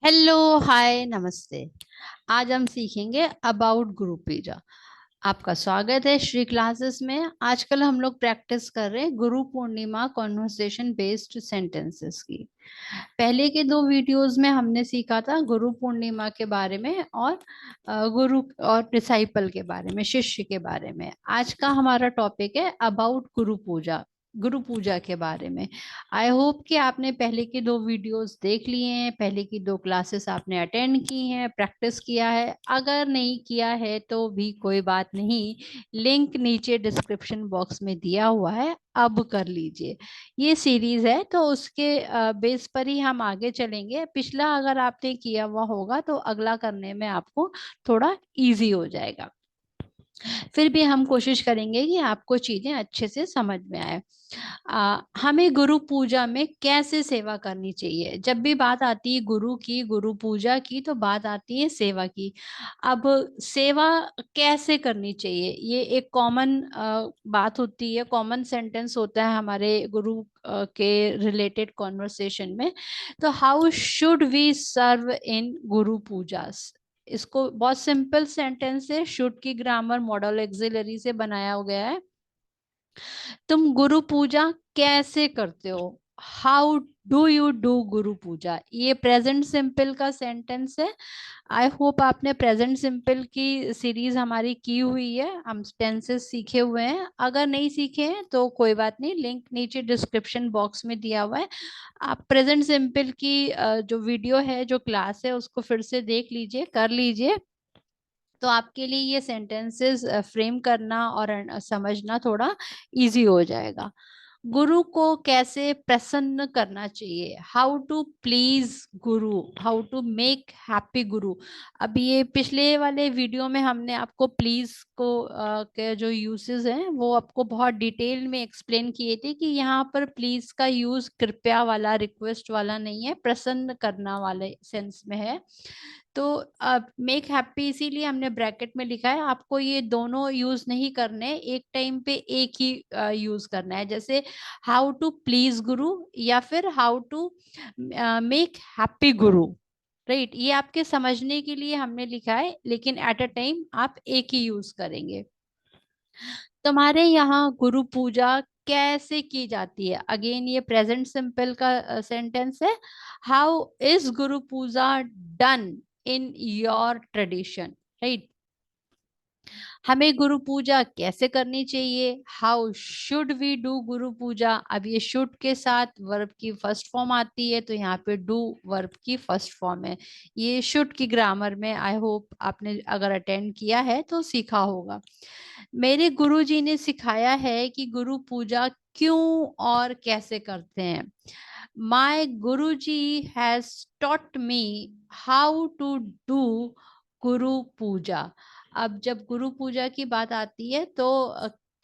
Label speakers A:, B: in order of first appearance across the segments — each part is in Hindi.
A: हेलो, हाय, नमस्ते। आज हम सीखेंगे अबाउट गुरु पूजा। आपका स्वागत है श्री क्लासेस में। आजकल हम लोग प्रैक्टिस कर रहे हैं Guru Purnima conversation based sentences की। पहले के दो वीडियोस में हमने सीखा था गुरु पूर्णिमा के बारे में और गुरु और डिसाइपल के बारे में, शिष्य के बारे में। आज का हमारा टॉपिक है अबाउट गुरु पूजा, गुरु पूजा के बारे में। आई होप कि आपने पहले की दो वीडियोस देख लिए हैं, पहले की दो क्लासेस आपने अटेंड की हैं, प्रैक्टिस किया है। अगर नहीं किया है तो भी कोई बात नहीं, लिंक नीचे डिस्क्रिप्शन बॉक्स में दिया हुआ है, अब कर लीजिए। ये सीरीज है तो उसके बेस पर ही हम आगे चलेंगे। पिछला अगर आपने किया हुआ होगा तो अगला करने में आपको थोड़ा इजी हो जाएगा। फिर भी हम कोशिश करेंगे कि आपको चीजें अच्छे से समझ में आए। हमें गुरु पूजा में कैसे सेवा करनी चाहिए। जब भी बात आती है गुरु की, गुरु पूजा की, तो बात आती है सेवा की। अब सेवा कैसे करनी चाहिए, ये एक कॉमन बात होती है, कॉमन सेंटेंस होता है हमारे गुरु के रिलेटेड कॉन्वर्सेशन में। तो हाउ शुड वी सर्व इन गुरु पूजा। इसको बहुत सिंपल सेंटेंस है, शुड की ग्रामर मॉडल एक्सिलरी से बनाया गया है। तुम गुरु पूजा कैसे करते हो, हाउ डू यू डू गुरु पूजा। ये प्रेजेंट सिंपल का सेंटेंस है। आई होप आपने प्रेजेंट सिंपल की सीरीज हमारी की हुई है, हम टेंसेस सीखे हुए हैं। अगर नहीं सीखे हैं तो कोई बात नहीं, लिंक नीचे डिस्क्रिप्शन बॉक्स में दिया हुआ है। आप प्रेजेंट सिंपल की जो वीडियो है, जो क्लास है, उसको फिर से देख लीजिए, कर लीजिए। तो आपके लिए ये सेंटेंसेस फ्रेम करना और समझना थोड़ा इजी हो जाएगा। गुरु को कैसे प्रसन्न करना चाहिए, how to please Guru, how to make happy गुरु। अब ये पिछले वाले वीडियो में हमने आपको प्लीज को के जो यूसेस हैं वो आपको बहुत डिटेल में एक्सप्लेन किए थे कि यहाँ पर प्लीज का यूज कृपया वाला, रिक्वेस्ट वाला नहीं है, प्रसन्न करना वाले सेंस में है। तो अब मेक हैप्पी इसीलिए हमने ब्रैकेट में लिखा है। आपको ये दोनों यूज नहीं करने, एक टाइम पे एक ही यूज करना है। जैसे हाउ टू प्लीज गुरु या फिर how to make happy Guru. Right, ये आपके समझने के लिए हमने लिखा है, लेकिन एट अ टाइम आप एक ही यूज करेंगे। तुम्हारे यहाँ गुरु पूजा कैसे की जाती है, अगेन ये प्रेजेंट सिंपल का सेंटेंस है। How is guru puja done in your tradition. Right, हमें गुरु पूजा कैसे करनी चाहिए, हाउ शुड वी डू गुरु पूजा। अब ये शुड के साथ वर्ब की फर्स्ट फॉर्म आती है, तो यहाँ पे डू वर्ब की फर्स्ट फॉर्म है। ये शुड की ग्रामर में आई होप आपने अगर अटेंड किया है तो सीखा होगा। मेरे गुरुजी ने सिखाया है कि गुरु पूजा क्यों और कैसे करते हैं। My Guruji has taught me how to do गुरु पूजा। अब जब गुरु पूजा की बात आती है तो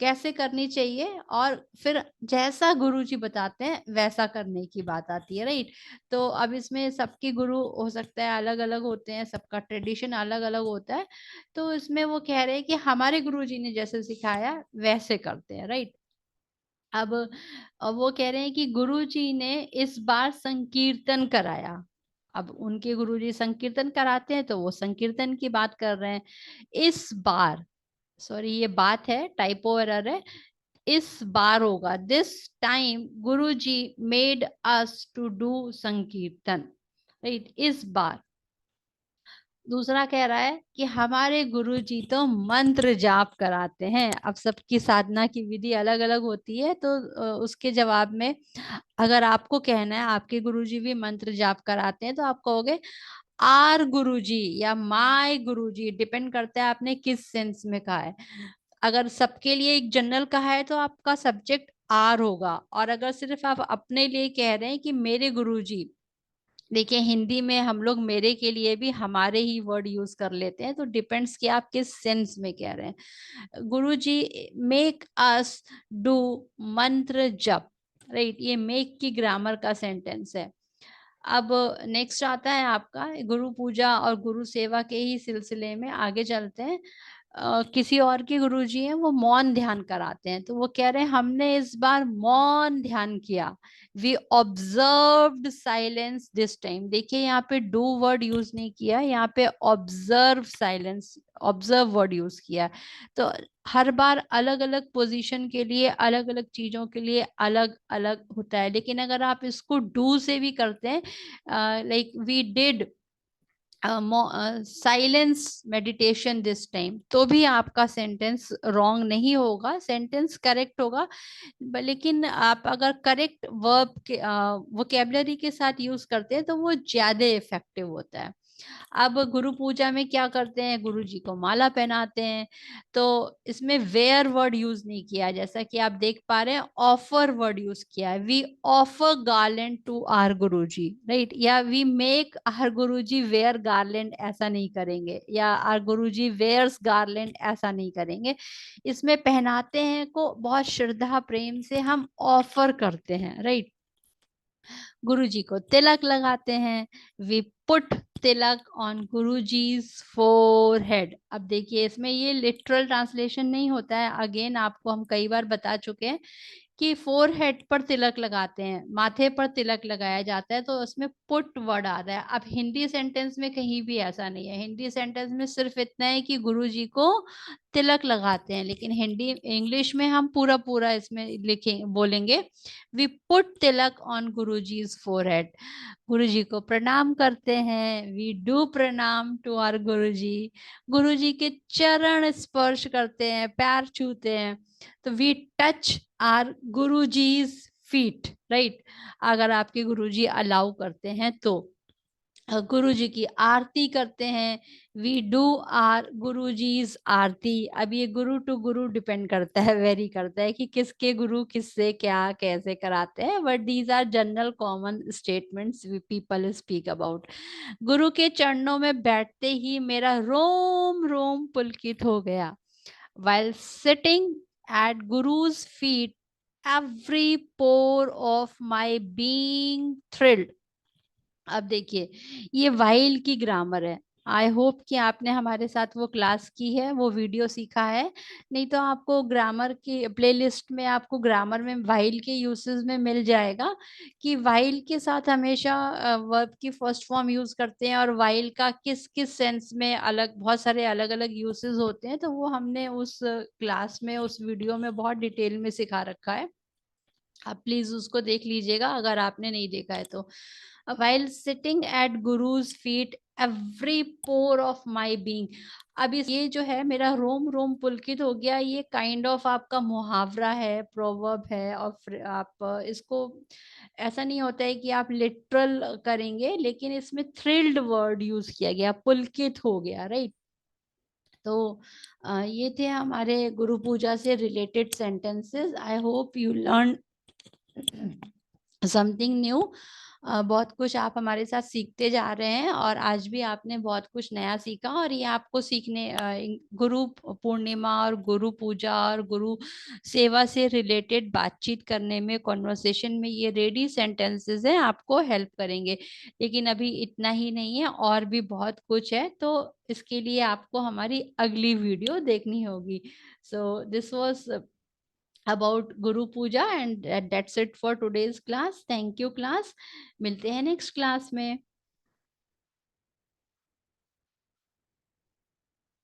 A: कैसे करनी चाहिए, और फिर जैसा गुरु जी बताते हैं वैसा करने की बात आती है। राइट, तो अब इसमें सबके गुरु हो सकता है अलग अलग होते हैं, सबका ट्रेडिशन अलग अलग होता है। तो इसमें वो कह रहे हैं कि हमारे गुरु जी ने जैसे सिखाया वैसे करते हैं। राइट, अब वो कह रहे हैं कि गुरु जी ने इस बार संकीर्तन कराया। अब उनके गुरु जी संकीर्तन कराते हैं तो वो संकीर्तन की बात कर रहे हैं। इस बार, सॉरी ये बात है, टाइपो एरर है, इस बार होगा, this time Guru ji made us to do संकीर्तन। राइट, इस बार। दूसरा कह रहा है कि हमारे गुरुजी तो मंत्र जाप कराते हैं। अब सबकी साधना की विधि अलग अलग होती है, तो उसके जवाब में अगर आपको कहना है आपके गुरुजी भी मंत्र जाप कराते हैं, तो आप कहोगे आर गुरुजी या माय गुरुजी, डिपेंड करता है आपने किस सेंस में कहा है। अगर सबके लिए एक जनरल कहा है तो आपका सब्जेक्ट आर होगा, और अगर सिर्फ आप अपने लिए कह रहे हैं कि मेरे गुरुजी, देखिए हिंदी में हम लोग मेरे के लिए भी हमारे ही वर्ड यूज कर लेते हैं, तो डिपेंड्स कि आप किस सेंस में कह रहे हैं। गुरु जी मेक अस डू मंत्र जप। राइट, ये मेक की ग्रामर का सेंटेंस है। अब नेक्स्ट आता है आपका गुरु पूजा और गुरु सेवा के ही सिलसिले में आगे चलते हैं। किसी और के गुरुजी हैं वो मौन ध्यान कराते हैं, तो वो कह रहे हैं हमने इस बार मौन ध्यान किया, we observed silence this time. देखिए यहाँ पे डू वर्ड यूज नहीं किया, यहाँ पे observe silence, observe word use किया। तो हर बार अलग अलग पोजीशन के लिए, अलग अलग चीजों के लिए अलग अलग होता है। लेकिन अगर आप इसको डू से भी करते हैं, like we did silence meditation this time, तो भी आपका सेंटेंस रॉन्ग नहीं होगा, सेंटेंस करेक्ट होगा। लेकिन आप अगर करेक्ट वर्ब के वोकेबलरी के साथ यूज करते हैं तो वो ज्यादा इफेक्टिव होता है। अब गुरु पूजा में क्या करते हैं, गुरु जी को माला पहनाते हैं, तो इसमें वेयर वर्ड यूज नहीं किया, जैसा कि आप देख पा रहे हैं ऑफर वर्ड यूज किया है, we offer garland to our guru ji, right, या we make our guru ji where garland, ऐसा नहीं करेंगे, या our guru ji wears garland, ऐसा नहीं करेंगे। इसमें पहनाते हैं को बहुत श्रद्धा प्रेम से हम ऑफर करते हैं, राइट। गुरु जी को तिलक लगाते हैं, we put Tilak on Guru जीज forehead. अब देखिए इसमें ये लिटरल ट्रांसलेशन नहीं होता है, अगेन आपको हम कई बार बता चुके हैं कि फोरहेड पर तिलक लगाते हैं, माथे पर तिलक लगाया जाता है, तो उसमें पुट वर्ड आ रहा है। अब हिंदी सेंटेंस में कहीं भी ऐसा नहीं है, हिंदी सेंटेंस में सिर्फ इतना है कि गुरु जी को तिलक लगाते हैं, लेकिन हिंदी इंग्लिश में हम पूरा पूरा इसमें लिखेंगे, बोलेंगे we put Tilak on Guru जीज forehead. गुरु जी को प्रणाम करते हैं, वी डू प्रणाम टू आवर गुरु जी। गुरु जी के चरण स्पर्श करते हैं, पैर छूते हैं, तो we touch our guruji's feet, right, अगर आपके गुरुजी अलाउ करते हैं तो। गुरु जी की आरती करते हैं, वी डू आर गुरुजीज आरती। अब ये गुरु टू गुरु डिपेंड करता है, वेरी करता है कि किसके गुरु किससे क्या कैसे कराते हैं, but these are general common statements people speak about. गुरु के चरणों में बैठते ही मेरा रोम रोम पुलकित हो गया। While sitting at Guru's feet, every pore of my being thrilled। अब देखिए ये वाइल की ग्रामर है, आई होप कि आपने हमारे साथ वो क्लास की है, वो वीडियो सीखा है। नहीं तो आपको ग्रामर की प्लेलिस्ट में, आपको ग्रामर में वाइल के यूसेस में मिल जाएगा कि वाइल के साथ हमेशा वर्ब की फर्स्ट फॉर्म यूज करते हैं, और वाइल का किस किस सेंस में अलग, बहुत सारे अलग अलग यूसेस होते हैं, तो वो हमने उस क्लास में, उस वीडियो में बहुत डिटेल में सिखा रखा है। आप प्लीज उसको देख लीजिएगा अगर आपने नहीं देखा है तो। while sitting at guru's feet every pore of my being। अब ये जो है मेरा रोम रोम पुलकित हो गया, ये काइंड ऑफ आपका मुहावरा है, प्रोवर्ब है, और आप इसको, ऐसा नहीं होता है कि आप लिटरल करेंगे, लेकिन इसमें थ्रिल्ड वर्ड यूज किया गया, पुलकित हो गया, राइट। तो ये थे हमारे गुरु पूजा से related sentences. I hope you learn something new. बहुत कुछ आप हमारे साथ सीखते जा रहे हैं, और आज भी आपने बहुत कुछ नया सीखा, और ये आपको सीखने गुरु पूर्णिमा और गुरु पूजा और गुरु सेवा से रिलेटेड बातचीत करने में, कॉन्वर्सेशन में, ये रेडी सेंटेंसेस हैं, आपको हेल्प करेंगे। लेकिन अभी इतना ही नहीं है, और भी बहुत कुछ है, तो इसके लिए आपको हमारी अगली वीडियो देखनी होगी। So this was about Guru Puja, and that's it for today's class. Thank you class, मिलते हैं नेक्स्ट क्लास में।